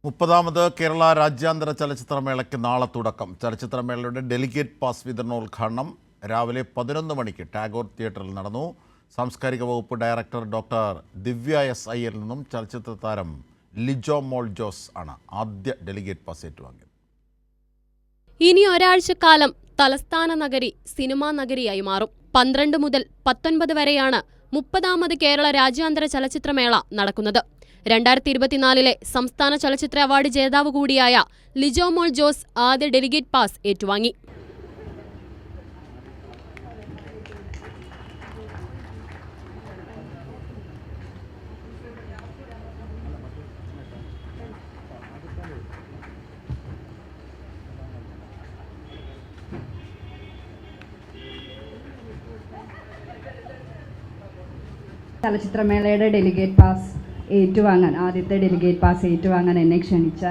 30ാമത് കേരള രാജ്യാന്തര ചലച്ചിത്രമേളയ്ക്ക് നാളെ തുടക്കം. ചലച്ചിത്രമേളയുടെ ഡെലിഗേറ്റ് പാസ് വിതരണോദ്ഘാടനം രാവിലെ 11 മണിക്ക് ടാഗോർ തിയേറ്ററിൽ നടന്നു. സാംസ്കാരിക വകുപ്പ് ഡയറക്ടർ ഡോക്ടർ ദിവ്യ എസ് അയ്യരിൽ നിന്നും ചലച്ചിത്ര താരം ലിജോ മോൾ ജോസ് ആണ് ആദ്യ ഡെലിഗേറ്റ് പാസ് ഏറ്റുവാങ്ങിയത്. ഇനി ഒരാഴ്ചക്കാലം തലസ്ഥാന നഗരി സിനിമാ നഗരിയായി മാറും. 12 മുതൽ 19 വരെയാണ് 30ാമത് കേരള രാജ്യാന്തര ചലച്ചിത്രമേള നടക്കുന്നത്. 2024 സംസ്ഥാന ചലച്ചിത്ര അവാർഡ് ജേതാവ് കൂടിയായ ലിജോ മോൾ ജോസ് ആദ്യ ഡെലിഗേറ്റ് പാസ് ഏറ്റുവാങ്ങി. ചലച്ചിത്രമേളയുടെ ഡെലിഗേറ്റ് പാസ് ഏറ്റുവാങ്ങാൻ ആദ്യത്തെ ഡെലിഗേറ്റ് പാസ് ഏറ്റുവാങ്ങാൻ എന്നെ ക്ഷണിച്ച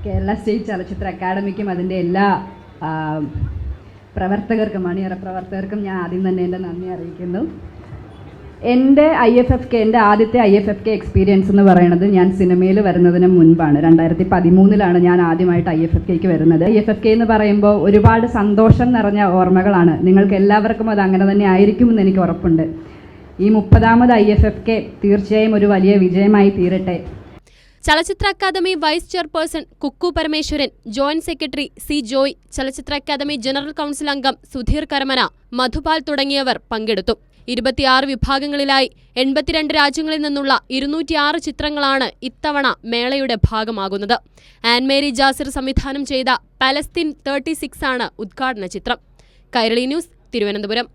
കേരള സ്റ്റേറ്റ് ചലച്ചിത്ര അക്കാദമിക്കും അതിൻ്റെ എല്ലാ പ്രവർത്തകർക്കും അണിയറ പ്രവർത്തകർക്കും ഞാൻ ആദ്യം തന്നെ എൻ്റെ നന്ദി അറിയിക്കുന്നു. എൻ്റെ എൻ്റെ ആദ്യത്തെ IFFK എക്സ്പീരിയൻസ് എന്ന് പറയുന്നത് ഞാൻ സിനിമയിൽ വരുന്നതിന് മുൻപാണ്. 2013 ഞാൻ ആദ്യമായിട്ട് IFFKക്ക് വരുന്നത്. IFFK എന്ന് പറയുമ്പോൾ ഒരുപാട് സന്തോഷം നിറഞ്ഞ ഓർമ്മകളാണ്. നിങ്ങൾക്ക് എല്ലാവർക്കും അത് അങ്ങനെ തന്നെ ആയിരിക്കുമെന്ന് എനിക്ക് ഉറപ്പുണ്ട്. ഈ 30ാമത് IFFK തീർച്ചയായും ഒരു വലിയ വിജയമായി തീരട്ടെ. ചലച്ചിത്ര academy vice chairperson Kukku Parameswaran, joint secretary C Joy, ചലച്ചിത്ര അക്കാദമി ജനറൽ കൗൺസിൽ അംഗം സുധീർ കരമന, മധുപാൽ തുടങ്ങിയവർ പങ്കെടുത്തു. 26 വിഭാഗങ്ങളിലായി 82 രാജ്യങ്ങളിൽ നിന്നുള്ള 206 ചിത്രങ്ങളാണ് ഇത്തവണ മേളയുടെ ഭാഗമാകുന്നത്. ആൻമേരി ജാസിർ സംവിധാനം ചെയ്ത പലസ്തീൻ 36 ആണ് ഉദ്ഘാടന ചിത്രം. കൈരളി ന്യൂസ്, തിരുവനന്തപുരം.